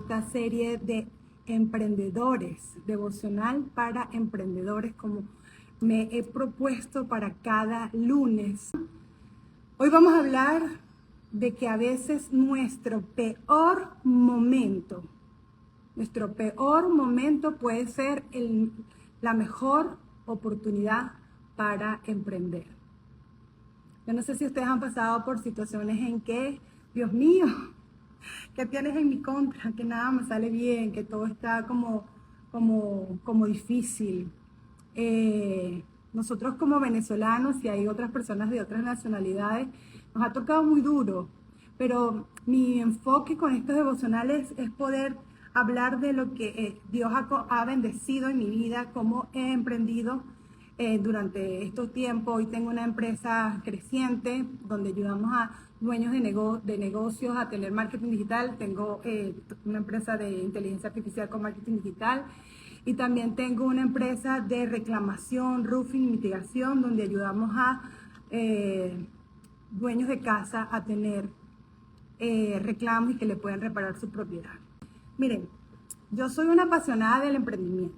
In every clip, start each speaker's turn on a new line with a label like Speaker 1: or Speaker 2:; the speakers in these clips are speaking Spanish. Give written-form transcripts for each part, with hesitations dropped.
Speaker 1: esta serie de emprendedores, devocional para emprendedores, como me he propuesto para cada lunes. Hoy vamos a hablar de que a veces nuestro peor momento puede ser la mejor oportunidad para emprender. Yo no sé si ustedes han pasado por situaciones en que, Dios mío, ¿qué tienes en mi contra? Que nada me sale bien, que todo está como difícil. Nosotros como venezolanos, y hay otras personas de otras nacionalidades, nos ha tocado muy duro, pero mi enfoque con estos devocionales es poder hablar de lo que Dios ha bendecido en mi vida, cómo he emprendido durante estos tiempos. Hoy tengo una empresa creciente donde ayudamos a dueños de negocios a tener marketing digital. Tengo una empresa de inteligencia artificial con marketing digital. Y también tengo una empresa de reclamación, roofing, mitigación, donde ayudamos a dueños de casa a tener reclamos y que le puedan reparar su propiedad. Miren, yo soy una apasionada del emprendimiento.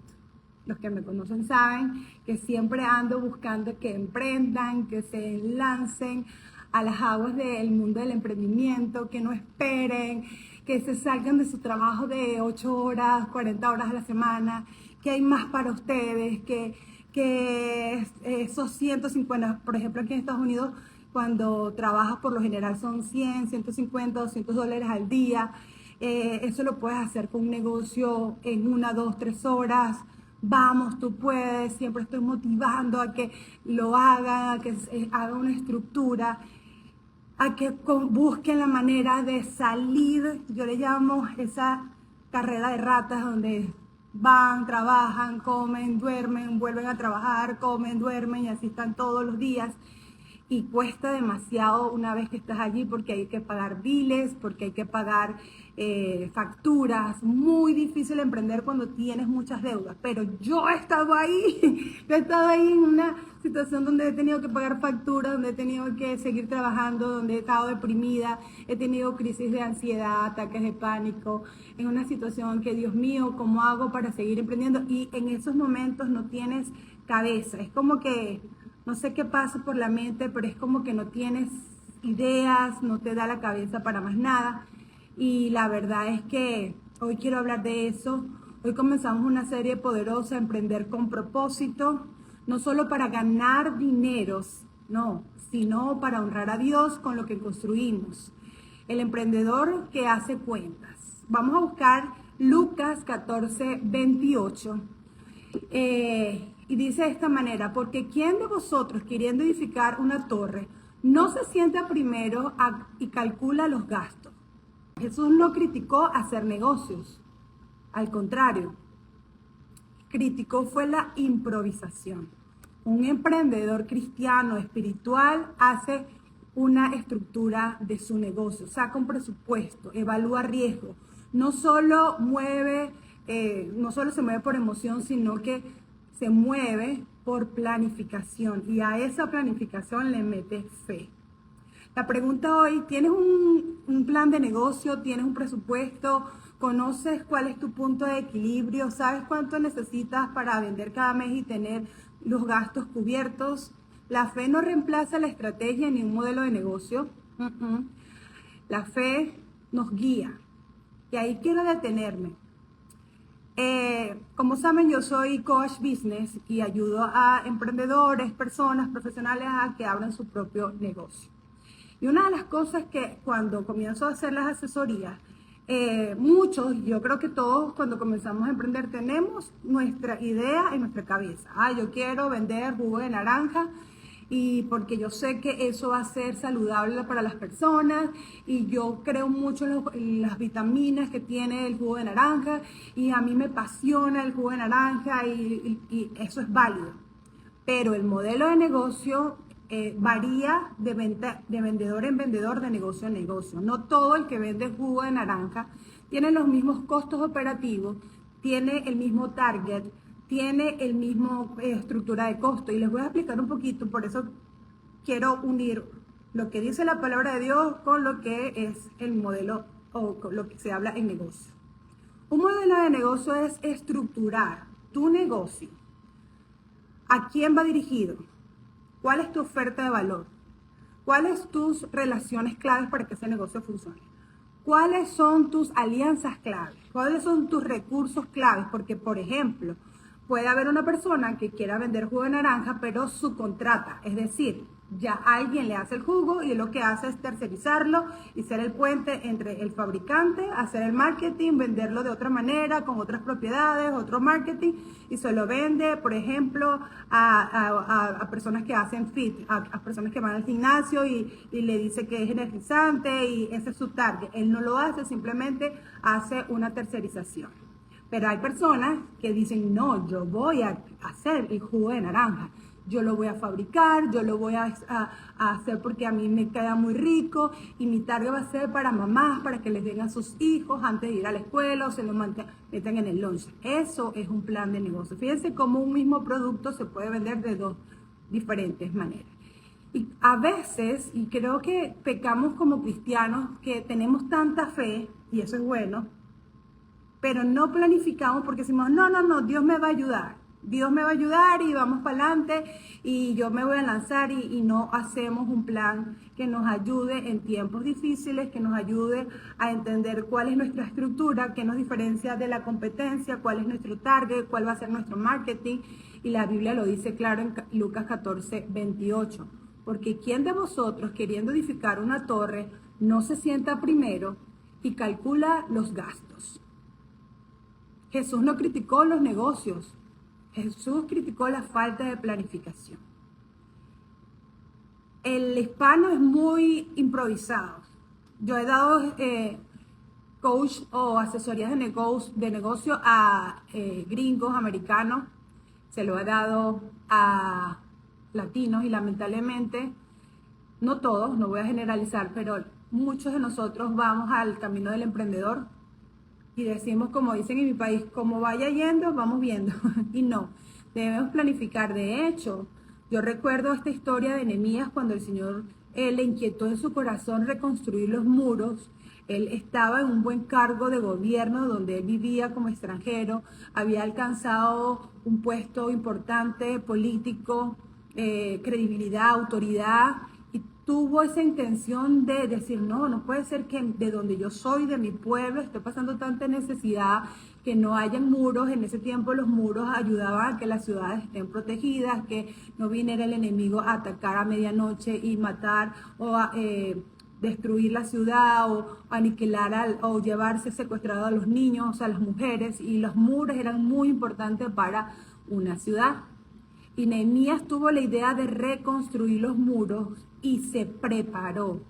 Speaker 1: Los que me conocen saben que siempre ando buscando que emprendan, que se lancen a las aguas del mundo del emprendimiento, que no esperen, que se salgan de su trabajo de 8 horas, 40 horas a la semana, que hay más para ustedes, que esos 150, por ejemplo, aquí en Estados Unidos, cuando trabajas por lo general son 100, 150, $200 al día. Eso lo puedes hacer con un negocio en 1, 2, 3 horas. Vamos, tú puedes. Siempre estoy motivando a que lo hagan, a que haga una estructura, a que busquen la manera de salir. Yo le llamo esa carrera de ratas, donde van, trabajan, comen, duermen, vuelven a trabajar, comen, duermen, y así están todos los días. Y cuesta demasiado una vez que estás allí, porque hay que pagar biles, porque hay que pagar facturas. Muy difícil emprender cuando tienes muchas deudas. Pero yo he estado ahí, en una situación donde he tenido que pagar facturas, donde he tenido que seguir trabajando, donde he estado deprimida, he tenido crisis de ansiedad, ataques de pánico, en una situación que, Dios mío, ¿cómo hago para seguir emprendiendo? Y en esos momentos no tienes cabeza. Es como que no sé qué pasa por la mente, pero es como que no tienes ideas, no te da la cabeza para más nada. Y la verdad es que hoy quiero hablar de eso. Hoy comenzamos una serie poderosa, Emprender con Propósito, no solo para ganar dineros, no, sino para honrar a Dios con lo que construimos. El emprendedor que hace cuentas. Vamos a buscar Lucas 14, 28. Y dice de esta manera: porque ¿quién de vosotros, queriendo edificar una torre, no se sienta primero y calcula los gastos? Jesús no criticó hacer negocios, al contrario, criticó fue la improvisación. Un emprendedor cristiano espiritual hace una estructura de su negocio, saca un presupuesto, evalúa riesgo, no solo se mueve por emoción, sino que se mueve por planificación, y a esa planificación le mete fe. La pregunta hoy: ¿tienes un plan de negocio? ¿Tienes un presupuesto? ¿Conoces cuál es tu punto de equilibrio? ¿Sabes cuánto necesitas para vender cada mes y tener los gastos cubiertos? La fe no reemplaza la estrategia ni un modelo de negocio. La fe nos guía. Y ahí quiero detenerme. Como saben, yo soy coach business y ayudo a emprendedores, personas, profesionales a que abran su propio negocio. Y una de las cosas que cuando comienzo a hacer las asesorías, muchos, yo creo que todos cuando comenzamos a emprender tenemos nuestra idea en nuestra cabeza. Yo quiero vender jugo de naranja, y porque yo sé que eso va a ser saludable para las personas, y yo creo mucho en las vitaminas que tiene el jugo de naranja, y a mí me apasiona el jugo de naranja, y eso es válido. Pero el modelo de negocio varía de vendedor en vendedor, de negocio en negocio. No todo el que vende jugo de naranja tiene los mismos costos operativos, tiene el mismo target, tiene el mismo estructura de costo. Y les voy a explicar un poquito, por eso quiero unir lo que dice la palabra de Dios con lo que es el modelo o con lo que se habla en negocio. Un modelo de negocio es estructurar tu negocio. ¿A quién va dirigido? ¿Cuál es tu oferta de valor? ¿Cuáles tus relaciones claves para que ese negocio funcione? ¿Cuáles son tus alianzas claves? ¿Cuáles son tus recursos claves? Porque, por ejemplo, puede haber una persona que quiera vender jugo de naranja, pero subcontrata, es decir, ya alguien le hace el jugo y lo que hace es tercerizarlo y ser el puente entre el fabricante, hacer el marketing, venderlo de otra manera, con otras propiedades, otro marketing, y se lo vende, por ejemplo, a personas que hacen fit, a personas que van al gimnasio y le dice que es energizante y ese es su target. Él no lo hace, simplemente hace una tercerización. Pero hay personas que dicen, no, yo voy a hacer el jugo de naranja. Yo lo voy a fabricar, yo lo voy a hacer porque a mí me queda muy rico y mi target va a ser para mamás, para que les den a sus hijos antes de ir a la escuela o se lo metan en el lunch. Eso es un plan de negocio. Fíjense cómo un mismo producto se puede vender de dos diferentes maneras. Y a veces, y creo que pecamos como cristianos, que tenemos tanta fe, y eso es bueno, pero no planificamos porque decimos, no, Dios me va a ayudar. Dios me va a ayudar y vamos para adelante y yo me voy a lanzar y no hacemos un plan que nos ayude en tiempos difíciles, que nos ayude a entender cuál es nuestra estructura, qué nos diferencia de la competencia, cuál es nuestro target, cuál va a ser nuestro marketing. Y la Biblia lo dice claro en Lucas 14, 28. Porque ¿quién de vosotros, queriendo edificar una torre, no se sienta primero y calcula los gastos? Jesús no criticó los negocios. Jesús criticó la falta de planificación. El hispano es muy improvisado. Yo he dado coach o asesorías de negocio a gringos, americanos. Se lo he dado a latinos y lamentablemente, no todos, no voy a generalizar, pero muchos de nosotros vamos al camino del emprendedor y decimos, como dicen en mi país, como vaya yendo, vamos viendo. Y no, debemos planificar. De hecho, yo recuerdo esta historia de Nehemías cuando el Señor le inquietó en su corazón reconstruir los muros. Él estaba en un buen cargo de gobierno donde él vivía como extranjero, había alcanzado un puesto importante, político, credibilidad, autoridad, y tuvo esa intención de decir, no puede ser que de donde yo soy, de mi pueblo, esté pasando tanta necesidad, que no hayan muros. En ese tiempo los muros ayudaban a que las ciudades estén protegidas, que no viniera el enemigo a atacar a medianoche y matar o destruir la ciudad o aniquilar o llevarse secuestrado a los niños, a las mujeres, y los muros eran muy importantes para una ciudad. Y Nehemías tuvo la idea de reconstruir los muros y se preparó.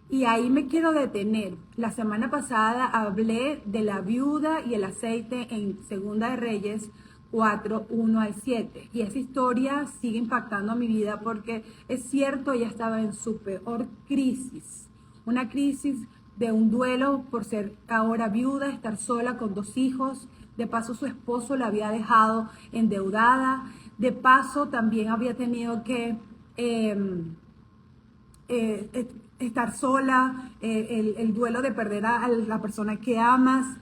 Speaker 1: Y ahí me quiero detener. La semana pasada hablé de la viuda y el aceite en Segunda de Reyes 4, 1 al 7. Y esa historia sigue impactando a mi vida porque es cierto, ella estaba en su peor crisis. Una crisis de un duelo por ser ahora viuda, estar sola con 2 hijos. De paso, su esposo la había dejado endeudada. De paso, también había tenido que estar sola, el duelo de perder a la persona que amas.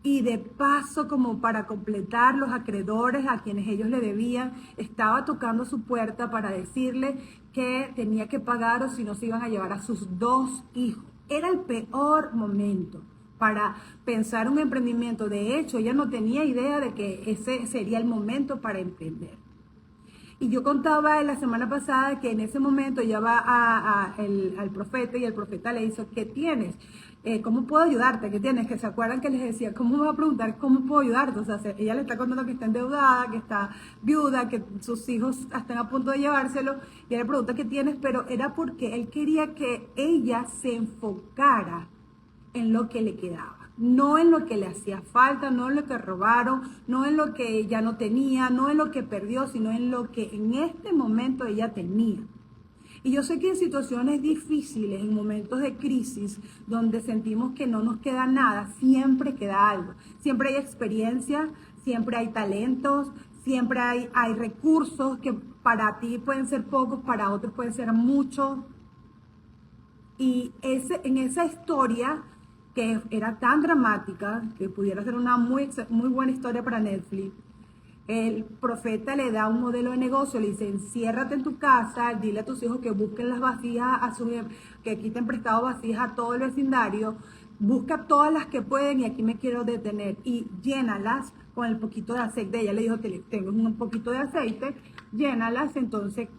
Speaker 1: Y de paso, como para completar, los acreedores a quienes ellos le debían, estaba tocando su puerta para decirle que tenía que pagar o si no se iban a llevar a sus 2 hijos. Era el peor momento para pensar un emprendimiento. De hecho, ella no tenía idea de que ese sería el momento para emprender. Y yo contaba la semana pasada que en ese momento ella va al profeta y el profeta le dice, ¿qué tienes? ¿Cómo puedo ayudarte? ¿Qué tienes? Que se acuerdan que les decía, ¿cómo me va a preguntar cómo puedo ayudarte? O sea, ella le está contando que está endeudada, que está viuda, que sus hijos están a punto de llevárselo, y él le pregunta qué tienes, pero era porque él quería que ella se enfocara en lo que le quedaba. No en lo que le hacía falta, no en lo que robaron, no en lo que ya no tenía, no en lo que perdió, sino en lo que en este momento ella tenía. Y yo sé que en situaciones difíciles, en momentos de crisis, donde sentimos que no nos queda nada, siempre queda algo. Siempre hay experiencia, siempre hay talentos, siempre hay recursos que para ti pueden ser pocos, para otros pueden ser muchos. Y en esa historia que era tan dramática que pudiera ser una muy, muy buena historia para Netflix. El profeta le da un modelo de negocio, le dice, enciérrate en tu casa, dile a tus hijos que busquen las vasijas, que quiten prestado vasijas a todo el vecindario, busca todas las que pueden y aquí me quiero detener y llénalas con el poquito de aceite. Ella le dijo, tengo un poquito de aceite, llénalas. Entonces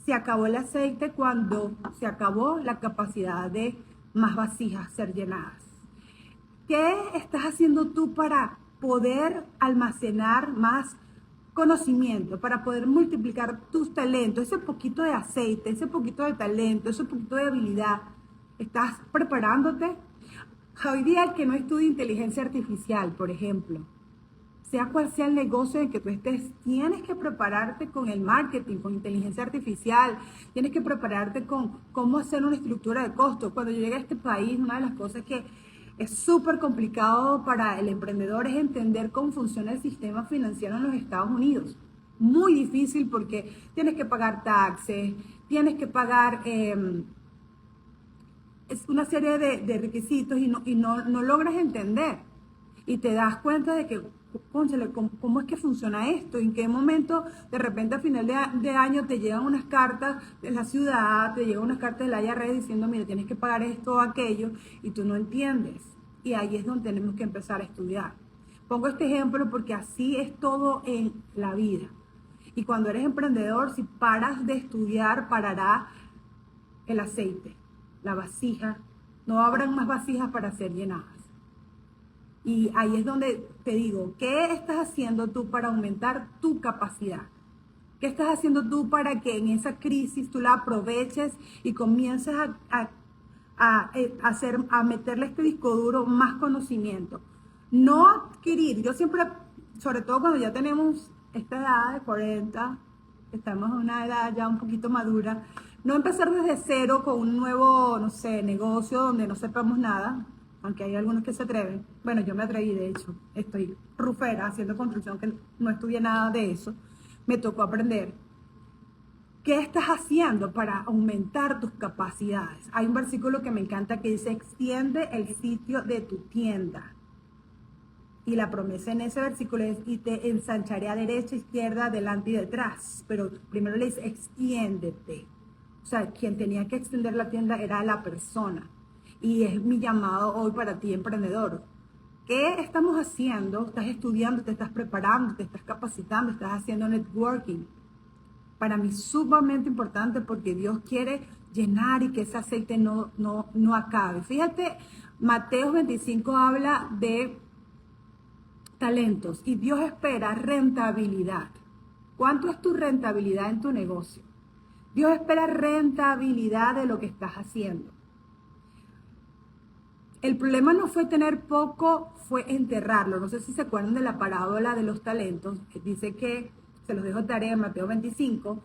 Speaker 1: se acabó el aceite cuando se acabó la capacidad de más vasijas ser llenadas. ¿Qué estás haciendo tú para poder almacenar más conocimiento, para poder multiplicar tus talentos, ese poquito de aceite, ese poquito de talento, ese poquito de habilidad? ¿Estás preparándote? Hoy día el que no estudia inteligencia artificial, por ejemplo, sea cual sea el negocio en que tú estés, tienes que prepararte con el marketing, con inteligencia artificial, tienes que prepararte con cómo hacer una estructura de costo. Cuando yo llegué a este país, una de las cosas que es súper complicado para el emprendedor es entender cómo funciona el sistema financiero en los Estados Unidos. Muy difícil porque tienes que pagar taxes, tienes que pagar es una serie de requisitos y no logras entender. Y te das cuenta de que, cónchale, ¿cómo es que funciona esto? ¿En qué momento, de repente, a final de año, te llegan unas cartas de la ciudad, te llegan unas cartas de la IRS diciendo, mira, tienes que pagar esto o aquello, y tú no entiendes? Y ahí es donde tenemos que empezar a estudiar. Pongo este ejemplo porque así es todo en la vida. Y cuando eres emprendedor, si paras de estudiar, parará el aceite, la vasija. No habrán más vasijas para ser llenadas. Y ahí es donde te digo, ¿qué estás haciendo tú para aumentar tu capacidad? ¿Qué estás haciendo tú para que en esa crisis tú la aproveches y comiences a meterle a este disco duro más conocimiento? No adquirir, yo siempre, sobre todo cuando ya tenemos esta edad de 40, estamos en una edad ya un poquito madura, no empezar desde cero con un nuevo, no sé, negocio donde no sepamos nada, aunque hay algunos que se atreven. Bueno, yo me atreví, de hecho, estoy rufera haciendo construcción, que no estudié nada de eso, me tocó aprender. ¿Qué estás haciendo para aumentar tus capacidades? Hay un versículo que me encanta que dice, extiende el sitio de tu tienda. Y la promesa en ese versículo es, y te ensancharé a derecha, izquierda, adelante y detrás. Pero primero le dice, extiéndete. O sea, quien tenía que extender la tienda era la persona. Y es mi llamado hoy para ti, emprendedor. ¿Qué estamos haciendo? Estás estudiando, te estás preparando, te estás capacitando, estás haciendo networking. Para mí es sumamente importante porque Dios quiere llenar y que ese aceite no acabe. Fíjate, Mateo 25 habla de talentos y Dios espera rentabilidad. ¿Cuánto es tu rentabilidad en tu negocio? Dios espera rentabilidad de lo que estás haciendo. El problema no fue tener poco, fue enterrarlo. No sé si se acuerdan de la parábola de los talentos, que dice que, se los dejo tarea en Mateo 25,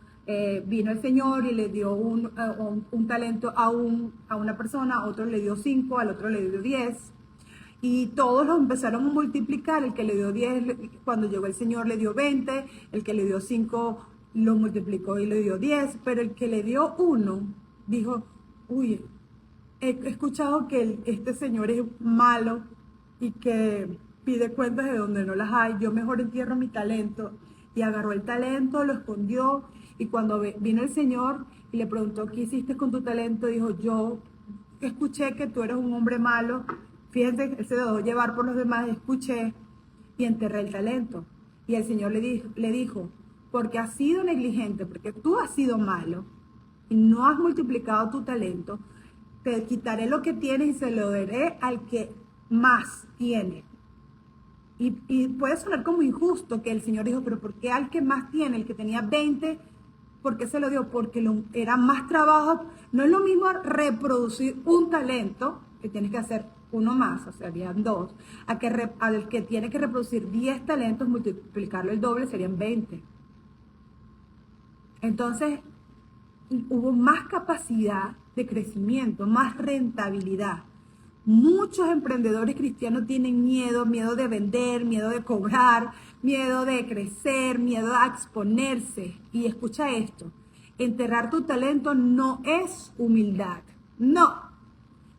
Speaker 1: vino el Señor y le dio un talento a una persona, a otro le dio 5, al otro le dio 10. Y todos los empezaron a multiplicar. El que le dio 10, cuando llegó el Señor le dio 20, el que le dio 5 lo multiplicó y le dio 10, pero el que le dio 1 dijo, uy, he escuchado que este señor es malo y que pide cuentas de donde no las hay, yo mejor entierro mi talento. Y agarró el talento, lo escondió, y cuando vino el Señor y le preguntó, ¿qué hiciste con tu talento? Dijo, yo escuché que tú eres un hombre malo. Fíjense, él se dejó llevar por los demás, escuché y enterré el talento. Y el Señor le dijo, porque has sido negligente, porque tú has sido malo y no has multiplicado tu talento, te quitaré lo que tienes y se lo daré al que más tiene. Y puede sonar como injusto que el Señor dijo, pero ¿por qué al que más tiene, el que tenía 20, por qué se lo dio? Porque era más trabajo. No es lo mismo reproducir un talento, que tienes que hacer uno más, o sea, serían 2, al que tiene que reproducir 10 talentos, multiplicarlo el doble, serían 20. Entonces, hubo más capacidad de crecimiento, más rentabilidad. Muchos emprendedores cristianos tienen miedo de vender, miedo de cobrar, miedo de crecer, miedo a exponerse. Y escucha esto, enterrar tu talento no es humildad, no.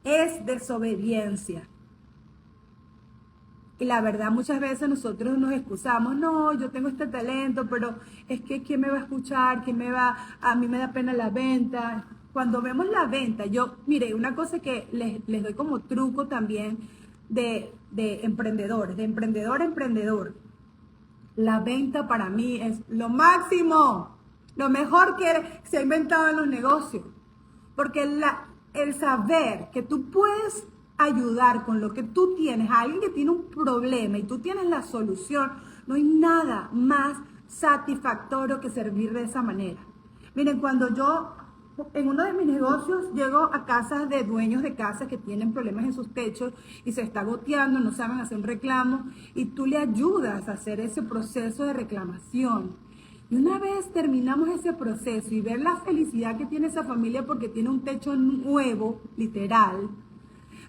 Speaker 1: es desobediencia. Y la verdad, muchas veces nosotros nos excusamos, no, yo tengo este talento, pero es que ¿quién me va a escuchar? A mí me da pena la venta. Cuando vemos la venta, mire, una cosa que les doy como truco también de emprendedores, de emprendedor a emprendedor. La venta para mí es lo máximo, lo mejor que se ha inventado en los negocios. Porque el saber que tú puedes ayudar con lo que tú tienes a alguien que tiene un problema y tú tienes la solución, no hay nada más satisfactorio que servir de esa manera. Miren, cuando yo en uno de mis negocios llego a casas de dueños de casas que tienen problemas en sus techos y se está goteando, no saben hacer un reclamo y tú le ayudas a hacer ese proceso de reclamación. Y una vez terminamos ese proceso y ver la felicidad que tiene esa familia porque tiene un techo nuevo, literal,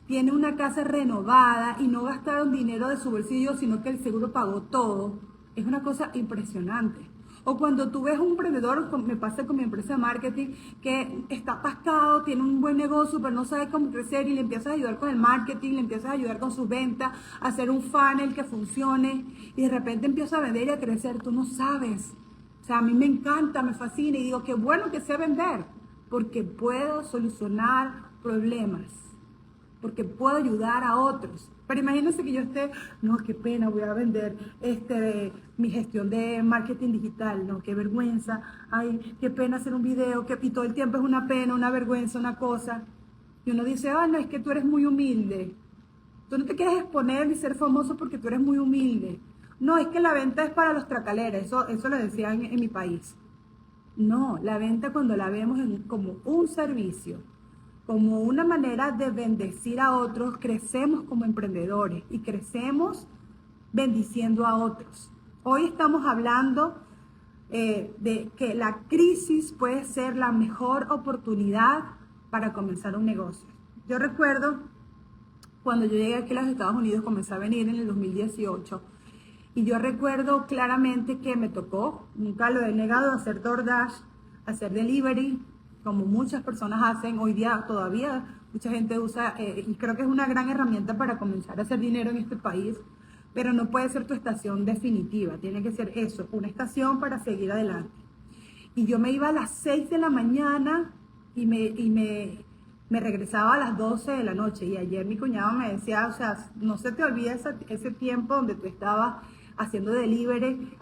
Speaker 1: tiene una casa renovada y no gastaron dinero de su bolsillo, sino que el seguro pagó todo, es una cosa impresionante. O cuando tú ves un emprendedor, como me pasa con mi empresa de marketing, que está atascado, tiene un buen negocio, pero no sabe cómo crecer y le empiezas a ayudar con el marketing, le empiezas a ayudar con sus ventas, a hacer un funnel que funcione y de repente empieza a vender y a crecer, tú no sabes. O sea, a mí me encanta, me fascina y digo, qué bueno que sé vender, porque puedo solucionar problemas, porque puedo ayudar a otros. Pero imagínense que yo esté, no, qué pena, voy a vender mi gestión de marketing digital, no, qué vergüenza, ay, qué pena hacer un video, y todo el tiempo es una pena, una vergüenza, una cosa. Y uno dice, no, es que tú eres muy humilde. Tú no te quieres exponer ni ser famoso porque tú eres muy humilde. No, es que la venta es para los tracaleros, eso lo decían en mi país. No, la venta cuando la vemos como un servicio, como una manera de bendecir a otros, crecemos como emprendedores y crecemos bendiciendo a otros. Hoy estamos hablando de que la crisis puede ser la mejor oportunidad para comenzar un negocio. Yo recuerdo cuando yo llegué aquí a los Estados Unidos, comencé a venir en el 2018 y yo recuerdo claramente que me tocó, nunca lo he negado, hacer DoorDash, hacer delivery, como muchas personas hacen hoy día todavía, mucha gente usa, y creo que es una gran herramienta para comenzar a hacer dinero en este país, pero no puede ser tu estación definitiva, tiene que ser eso, una estación para seguir adelante. Y yo me iba a las 6 de la mañana y me regresaba a las 12 de la noche. Y ayer mi cuñado me decía, o sea, no se te olvide ese tiempo donde tú estabas haciendo delivery,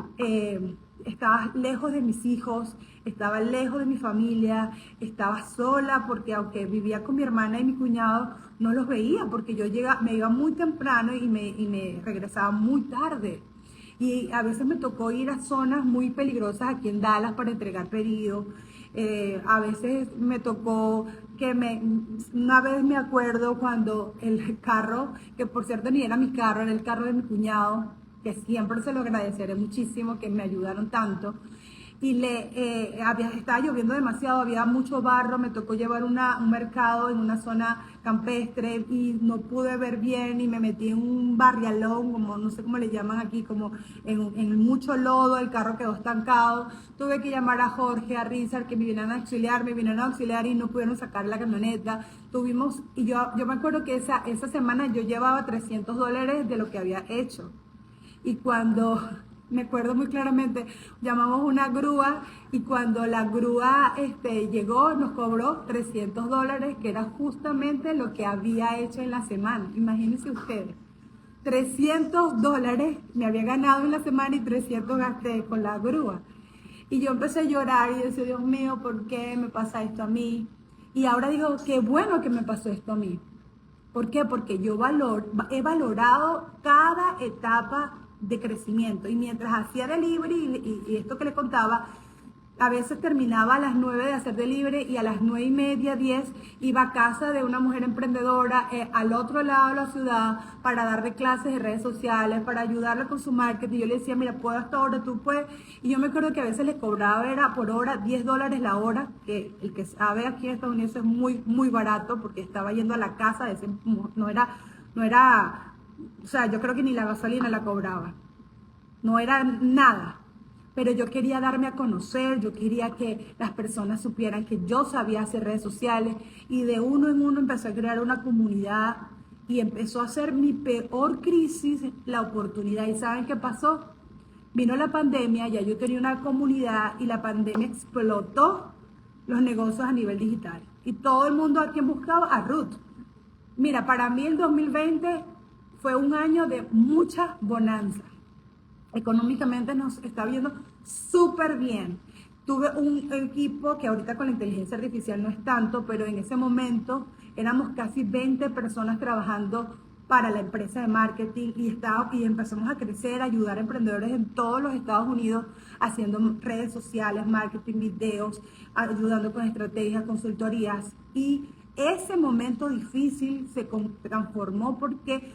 Speaker 1: estabas lejos de mis hijos, estaba lejos de mi familia, estaba sola porque aunque vivía con mi hermana y mi cuñado, no los veía porque me iba muy temprano y me regresaba muy tarde. Y a veces me tocó ir a zonas muy peligrosas aquí en Dallas para entregar pedidos. A veces me tocó una vez me acuerdo cuando el carro, que por cierto ni era mi carro, era el carro de mi cuñado, que siempre se lo agradeceré muchísimo, que me ayudaron tanto. Y estaba lloviendo demasiado, había mucho barro, me tocó llevar un mercado en una zona campestre y no pude ver bien y me metí en un barrialón, como no sé cómo le llaman aquí, como en mucho lodo, el carro quedó estancado. Tuve que llamar a Jorge, a Rizar, que me vinieron a auxiliar y no pudieron sacar la camioneta. Y yo me acuerdo que esa semana yo llevaba $300 de lo que había hecho. Y cuando, me acuerdo muy claramente, llamamos una grúa y cuando la grúa llegó nos cobró $300, que era justamente lo que había hecho en la semana. Imagínense ustedes, $300 me había ganado en la semana y 300 gasté con la grúa. Y yo empecé a llorar y decía, Dios mío, ¿por qué me pasa esto a mí? Y ahora digo, qué bueno que me pasó esto a mí. ¿Por qué? Porque he valorado cada etapa de crecimiento. Y mientras hacía delivery y esto que le contaba, a veces terminaba a las 9 de hacer delivery y a las 9:30, 10 iba a casa de una mujer emprendedora al otro lado de la ciudad para darle clases de redes sociales, para ayudarle con su marketing. Yo le decía, mira, puedo hasta ahora, tú puedes. Y yo me acuerdo que a veces le cobraba era por hora $10 la hora, que el que sabe aquí en Estados Unidos es muy, muy barato porque estaba yendo a la casa, no era, o sea, yo creo que ni la gasolina la cobraba. No era nada. pero yo quería darme a conocer, yo quería que las personas supieran que yo sabía hacer redes sociales y de uno en uno empecé a crear una comunidad y empezó a ser mi peor crisis la oportunidad. ¿Y saben qué pasó? Vino la pandemia, ya yo tenía una comunidad y la pandemia explotó los negocios a nivel digital. Y todo el mundo a quien buscaba, a Ruth. Mira, para mí el 2020 fue un año de mucha bonanza. Económicamente nos está viendo súper bien. Tuve un equipo que ahorita con la inteligencia artificial no es tanto, pero en ese momento éramos casi 20 personas trabajando para la empresa de marketing y empezamos a crecer, a ayudar a emprendedores en todos los Estados Unidos haciendo redes sociales, marketing, videos, ayudando con estrategias, consultorías. Y ese momento difícil se transformó porque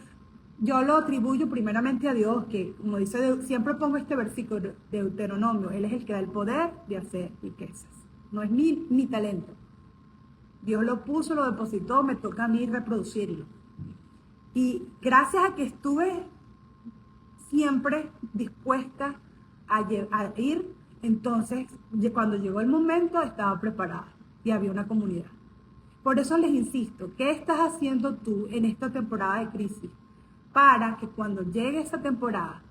Speaker 1: yo lo atribuyo primeramente a Dios, que como dice, siempre pongo este versículo de Deuteronomio, Él es el que da el poder de hacer riquezas. No es mi talento. Dios lo puso, lo depositó, me toca a mí reproducirlo. Y gracias a que estuve siempre dispuesta a ir, entonces cuando llegó el momento estaba preparada y había una comunidad. Por eso les insisto, ¿qué estás haciendo tú en esta temporada de crisis? Para que cuando llegue esa temporada,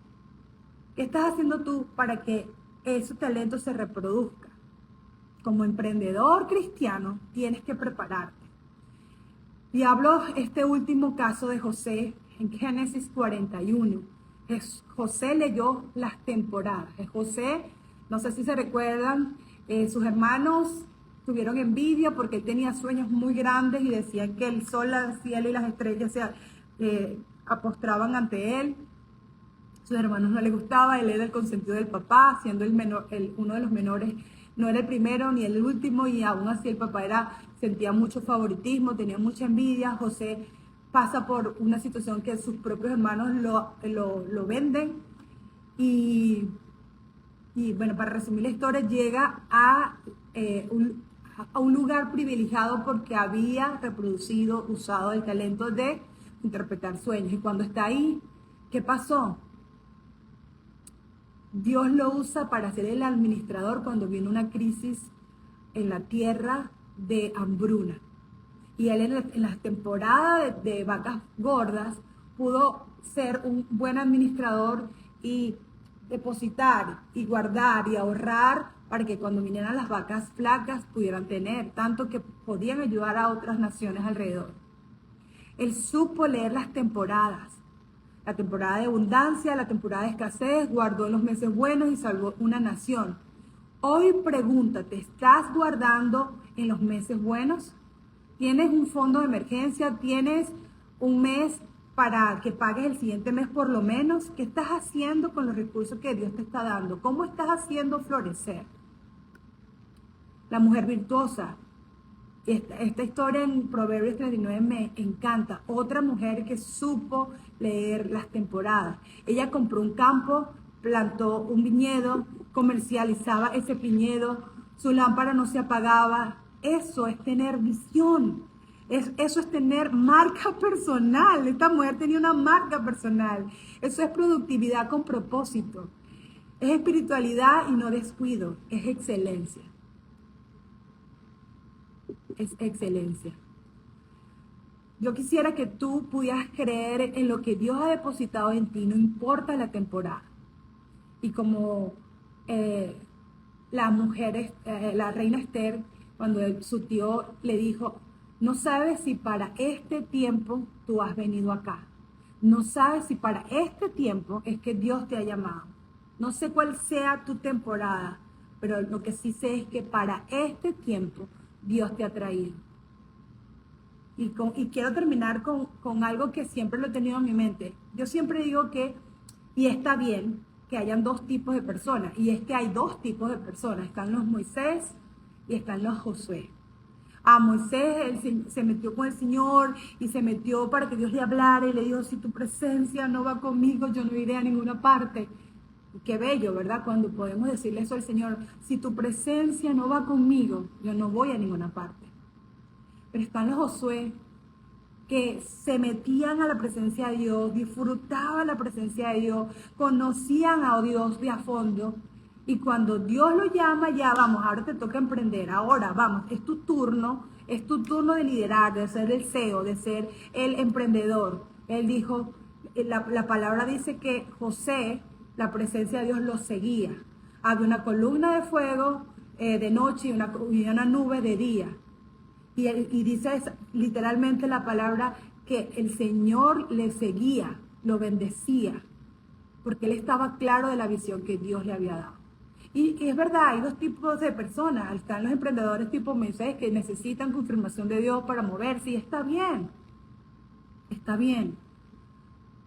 Speaker 1: ¿qué estás haciendo tú para que ese talento se reproduzca? Como emprendedor cristiano, tienes que prepararte. Y hablo este último caso de José en Génesis 41. José leyó las temporadas. José, no sé si se recuerdan, sus hermanos tuvieron envidia porque él tenía sueños muy grandes y decían que el sol, el cielo y las estrellas se apostraban ante él. Sus hermanos no les gustaba, él era el consentido del papá, siendo uno de los menores, no era el primero ni el último, y aún así el papá sentía mucho favoritismo, tenía mucha envidia. José pasa por una situación que sus propios hermanos lo venden y bueno, para resumir la historia, llega a un lugar privilegiado porque había reproducido, usado el talento de interpretar sueños. Y cuando está ahí, ¿qué pasó? Dios lo usa para ser el administrador cuando viene una crisis en la tierra de hambruna. Y él en las temporadas de vacas gordas pudo ser un buen administrador y depositar y guardar y ahorrar para que cuando vinieran las vacas flacas pudieran tener, tanto que podían ayudar a otras naciones alrededor. Él supo leer las temporadas. La temporada de abundancia, la temporada de escasez, guardó los meses buenos y salvó una nación. Hoy pregúntate, ¿estás guardando en los meses buenos? ¿Tienes un fondo de emergencia? ¿Tienes un mes para que pagues el siguiente mes por lo menos? ¿Qué estás haciendo con los recursos que Dios te está dando? ¿Cómo estás haciendo florecer? La mujer virtuosa. Esta historia en Proverbios 39 me encanta. Otra mujer que supo leer las temporadas. Ella compró un campo, plantó un viñedo, comercializaba ese viñedo, su lámpara no se apagaba. Eso es tener visión. Eso es tener marca personal. Esta mujer tenía una marca personal. Eso es productividad con propósito. Es espiritualidad y no descuido. Es excelencia. Es excelencia. Yo quisiera que tú pudieras creer en lo que Dios ha depositado en ti, no importa la temporada. Y como la reina Esther, cuando su tío le dijo, no sabes si para este tiempo tú has venido acá. No sabes si para este tiempo es que Dios te ha llamado. No sé cuál sea tu temporada, pero lo que sí sé es que para este tiempo Dios te ha traído. Y quiero terminar con algo que siempre lo he tenido en mi mente. Yo siempre digo y está bien, que hayan dos tipos de personas. Y es que hay dos tipos de personas. Están los Moisés y están los Josué. A Moisés, él se metió con el Señor y se metió para que Dios le hablara y le dijo, si tu presencia no va conmigo, yo no iré a ninguna parte. Y qué bello, ¿verdad? Cuando podemos decirle eso al Señor, si tu presencia no va conmigo, yo no voy a ninguna parte. Pero están los Josué que se metían a la presencia de Dios, disfrutaban la presencia de Dios, conocían a Dios de a fondo Y cuando Dios lo llama, ya vamos, ahora te toca emprender, ahora vamos, es tu turno de liderar, de ser el CEO, de ser el emprendedor. Él dijo, la palabra dice que José, la presencia de Dios lo seguía. Había una columna de fuego de noche y una nube de día. Y dice literalmente la palabra que el Señor le seguía, lo bendecía, porque él estaba claro de la visión que Dios le había dado. Y es verdad, hay dos tipos de personas. Están los emprendedores tipo Moisés que necesitan confirmación de Dios para moverse y está bien, está bien.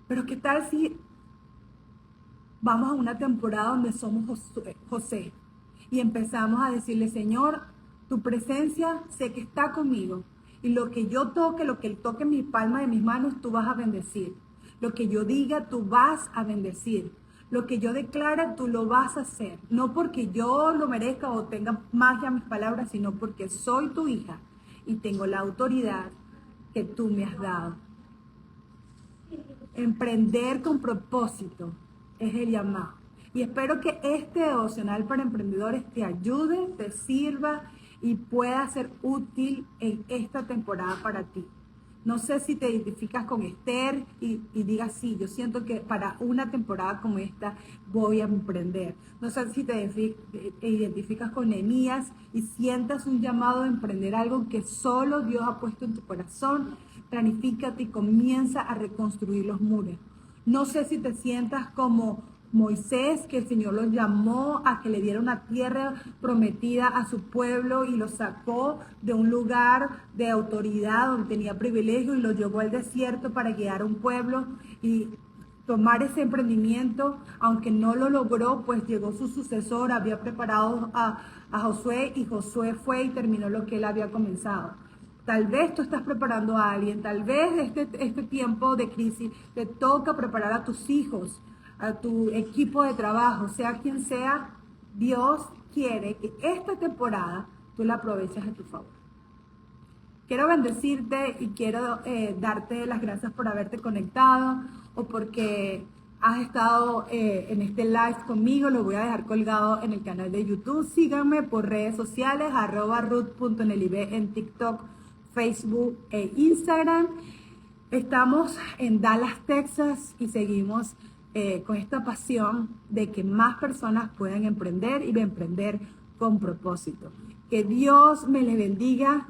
Speaker 1: Pero ¿qué tal si vamos a una temporada donde somos José y empezamos a decirle, Señor, tu presencia sé que está conmigo y lo que yo toque, lo que él toque en mis palmas de mis manos, tú vas a bendecir. Lo que yo diga, tú vas a bendecir. Lo que yo declare, tú lo vas a hacer. No porque yo lo merezca o tenga magia en mis palabras, sino porque soy tu hija y tengo la autoridad que tú me has dado. Emprender con propósito es el llamado. Y espero que este devocional para emprendedores te ayude, te sirva y pueda ser útil en esta temporada para ti. No sé si te identificas con Esther y digas, sí, yo siento que para una temporada como esta voy a emprender. No sé si te identificas con Nehemías y sientas un llamado de emprender algo que solo Dios ha puesto en tu corazón. Planifícate y comienza a reconstruir los muros. No sé si te sientas como Moisés, que el Señor lo llamó a que le diera una tierra prometida a su pueblo y lo sacó de un lugar de autoridad donde tenía privilegio y lo llevó al desierto para guiar a un pueblo y tomar ese emprendimiento. Aunque no lo logró, pues llegó su sucesor, había preparado a Josué y Josué fue y terminó lo que él había comenzado. Tal vez tú estás preparando a alguien, tal vez este tiempo de crisis te toca preparar a tus hijos, a tu equipo de trabajo, sea quien sea. Dios quiere que esta temporada tú la aproveches a tu favor. Quiero bendecirte y quiero darte las gracias por haberte conectado o porque has estado en este live conmigo. Lo voy a dejar colgado en el canal de YouTube. Síganme por redes sociales, @ruth.nellyb en TikTok, Facebook e Instagram. Estamos en Dallas, Texas y seguimos con esta pasión de que más personas puedan emprender y emprender con propósito. Que Dios me les bendiga.